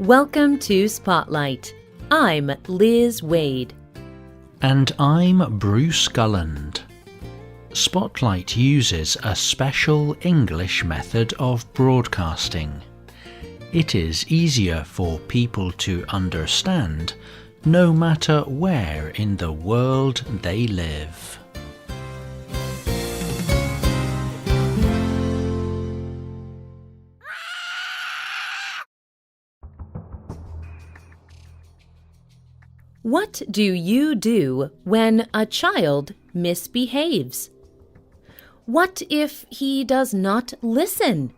Welcome to Spotlight. I'm Liz Waid. And I'm Bruce Gulland. Spotlight uses a special English method of broadcasting. It is easier for people to understand, no matter where in the world they live. What do you do when a child misbehaves? What if he does not listen?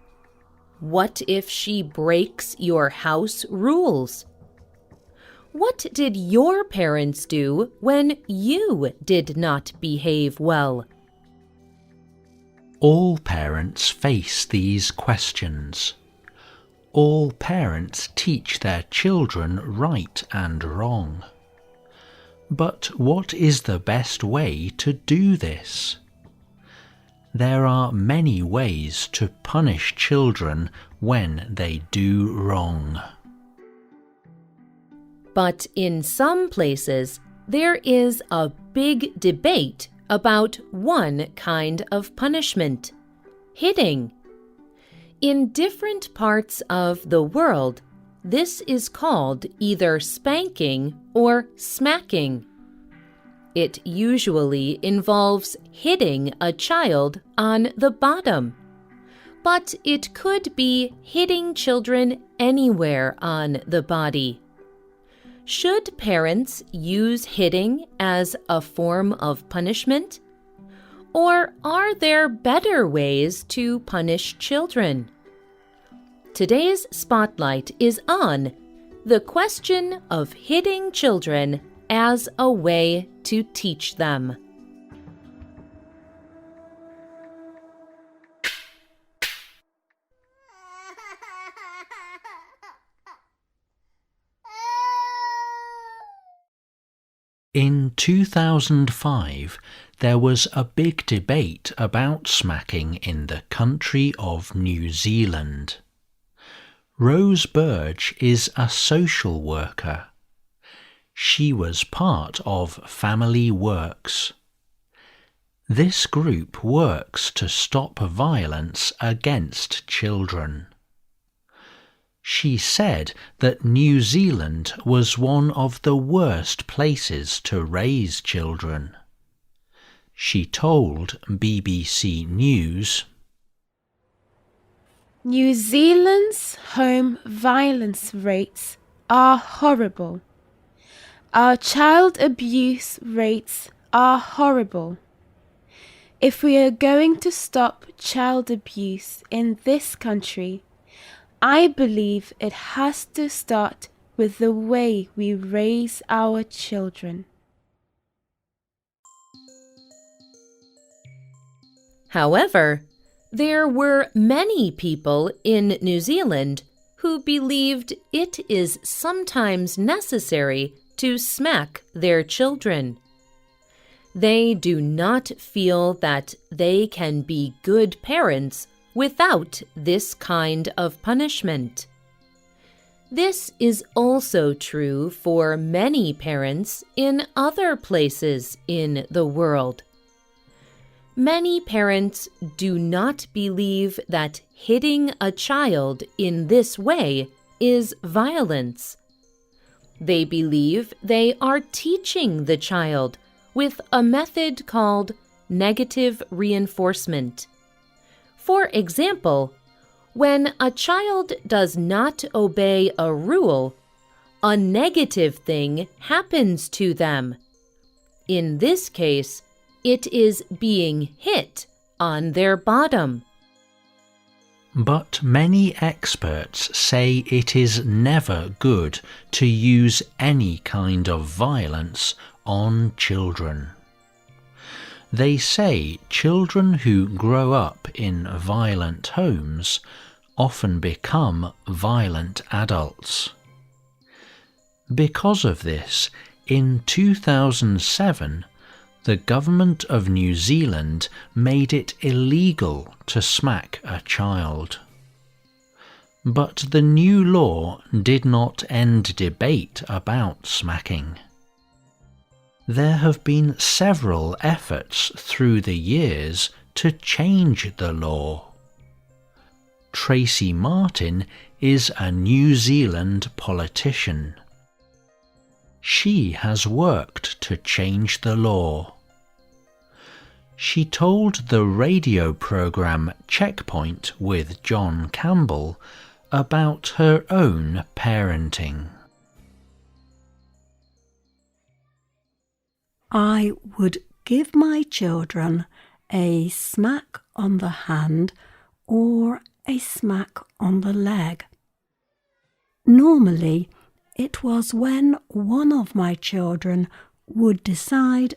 What if she breaks your house rules? What did your parents do when you did not behave well? All parents face these questions. All parents teach their children right and wrong. But what is the best way to do this? There are many ways to punish children when they do wrong. But in some places, there is a big debate about one kind of punishment: hitting. In different parts of the world, this is called either spanking or smacking. It usually involves hitting a child on the bottom, but it could be hitting children anywhere on the body. Should parents use hitting as a form of punishment? Or are there better ways to punish children? Today's spotlight is on the question of hitting children as a way to teach them. In 2005, there was a big debate about smacking in the country of New Zealand. Rose Burge is a social worker. She was part of Family Works. This group works to stop violence against children. She said that New Zealand was one of the worst places to raise children. She told BBC News, New Zealand's home violence rates are horrible. Our child abuse rates are horrible. If we are going to stop child abuse in this country, I believe it has to start with the way we raise our children. However, there were many people in New Zealand who believed it is sometimes necessary to smack their children. They do not feel that they can be good parents without this kind of punishment. This is also true for many parents in other places in the world. Many parents do not believe that hitting a child in this way is violence. They believe they are teaching the child with a method called negative reinforcement. For example, when a child does not obey a rule, a negative thing happens to them. In this case, it is being hit on their bottom. But many experts say it is never good to use any kind of violence on children. They say children who grow up in violent homes often become violent adults. Because of this, in 2007, the government of New Zealand made it illegal to smack a child. But the new law did not end debate about smacking. There have been several efforts through the years to change the law. Tracy Martin is a New Zealand politician. She has worked to change the law. She told the radio program Checkpoint with John Campbell about her own parenting. I would give my children a smack on the hand or a smack on the leg. Normally, it was when one of my children would decide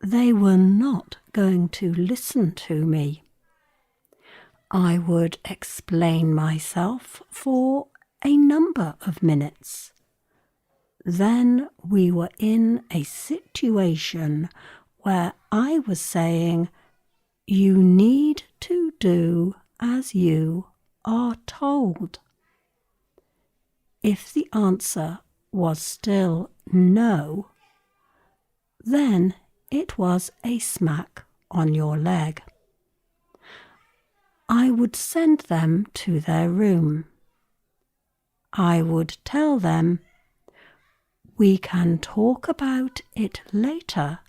they were not going to listen to me. I would explain myself for a number of minutes. Then we were in a situation where I was saying, "You need to do as you are told." If the answer was still no, then it was a smack on your leg. I would send them to their room. I would tell them, "We can talk about it later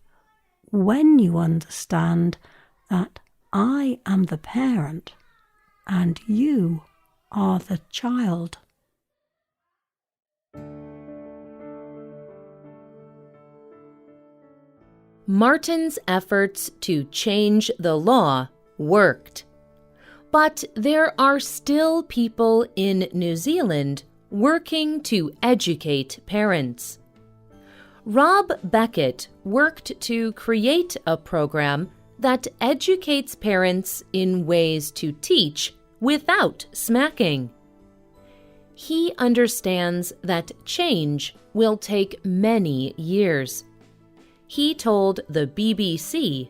when you understand that I am the parent and you are the child." Martin's efforts to change the law worked. But there are still people in New Zealand working to educate parents. Rob Beckett worked to create a program that educates parents in ways to teach without smacking. He understands that change will take many years. He told the BBC,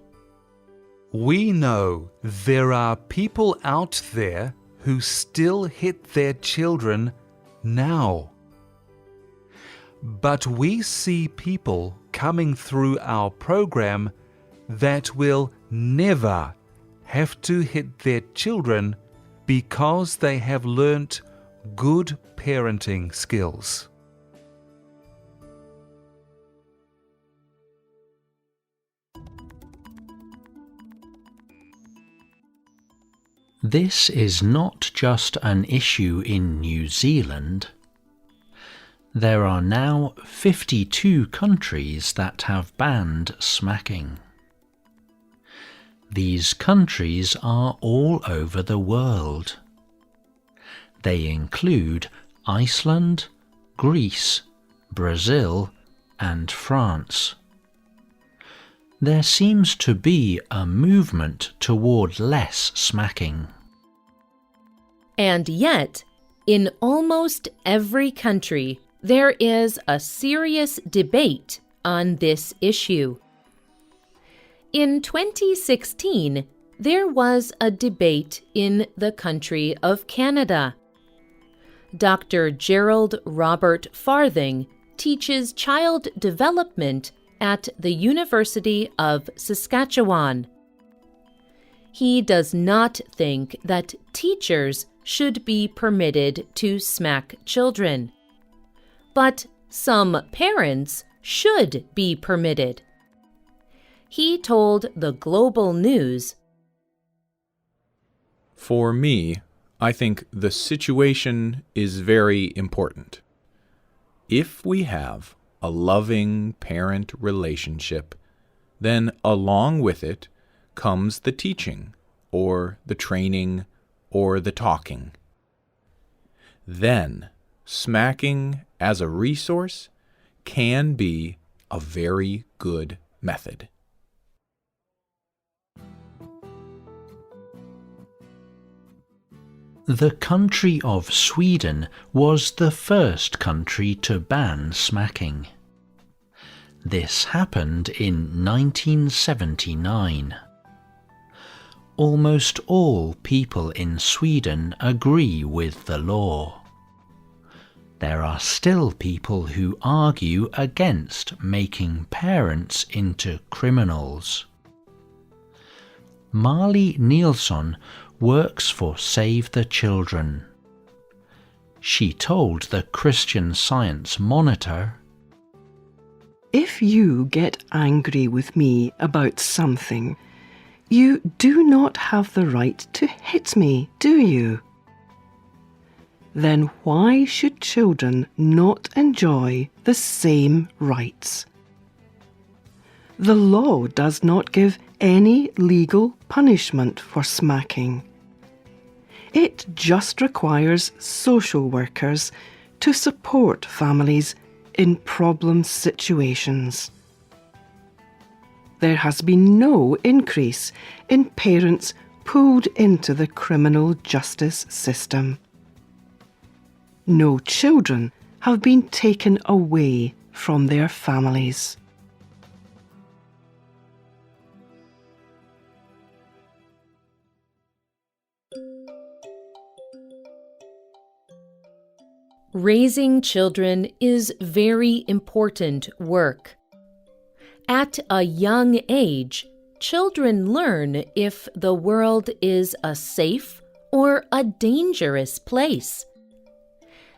"We know there are people out there who still hit their children now. But we see people coming through our program that will never have to hit their children because they have learnt good parenting skills." This is not just an issue in New Zealand. There are now 52 countries that have banned smacking. These countries are all over the world. They include Iceland, Greece, Brazil, and France. There seems to be a movement toward less smacking. And yet, in almost every country, there is a serious debate on this issue. In 2016, there was a debate in the country of Canada. Dr. Gerald Robert Farthing teaches child development at the University of Saskatchewan. He does not think that teachers should be permitted to smack children, but some parents should be permitted. He told the Global News, "For me, I think the situation is very important. If we have a loving parent relationship, then along with it comes the teaching, or the training, or the talking. Then smacking as a resource can be a very good method." The country of Sweden was the first country to ban smacking. This happened in 1979. almost all people in Sweden agree with the law. There are still people who argue against making parents into criminals. Marley Nilsson works for Save the Children. She told the Christian Science Monitor, "If you get angry with me about something, you do not have the right to hit me, do you? Then why should children not enjoy the same rights? The law does not give any legal punishment for smacking. It just requires social workers to support families in problem situations. There has been no increase in parents pulled into the criminal justice system. No children have been taken away from their families." Raising children is very important work. At a young age, children learn if the world is a safe or a dangerous place.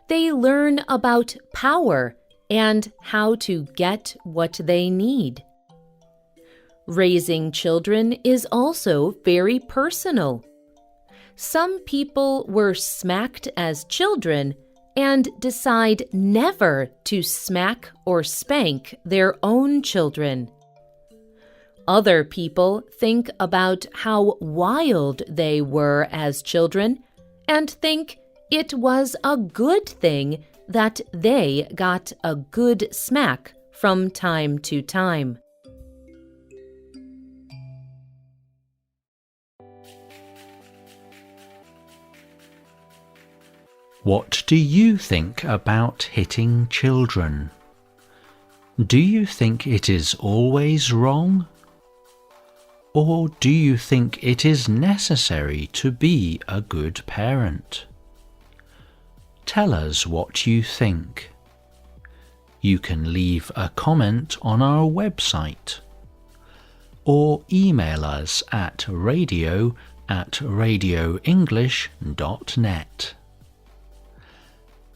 They learn about power and how to get what they need. Raising children is also very personal. Some people were smacked as children and decide never to smack or spank their own children. Other people think about how wild they were as children and think it was a good thing that they got a good smack from time to time. What do you think about hitting children? Do you think it is always wrong? Or do you think it is necessary to be a good parent? Tell us what you think. You can leave a comment on our website or email us at radio@radioenglish.net.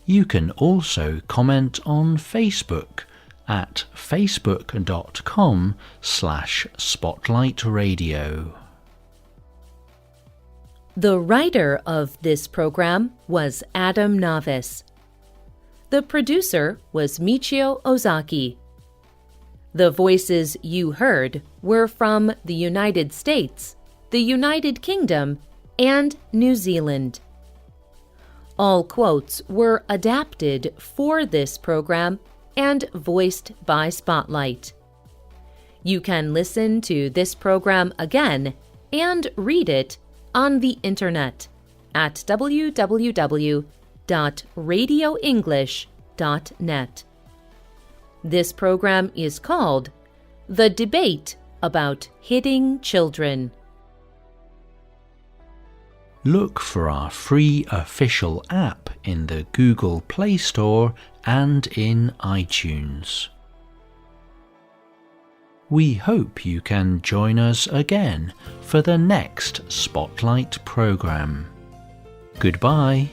You can also comment on Facebook at facebook.com/spotlightradio. The writer of this program was Adam Navis. The producer was Michio Ozaki. The voices you heard were from the United States, the United Kingdom, and New Zealand. All quotes were adapted for this program and voiced by Spotlight. You can listen to this program again and read it on the internet at www.radioenglish.net. This program is called The Debate About Hitting Children. Look for our free official app in the Google Play Store and in iTunes. We hope you can join us again for the next Spotlight program. Goodbye.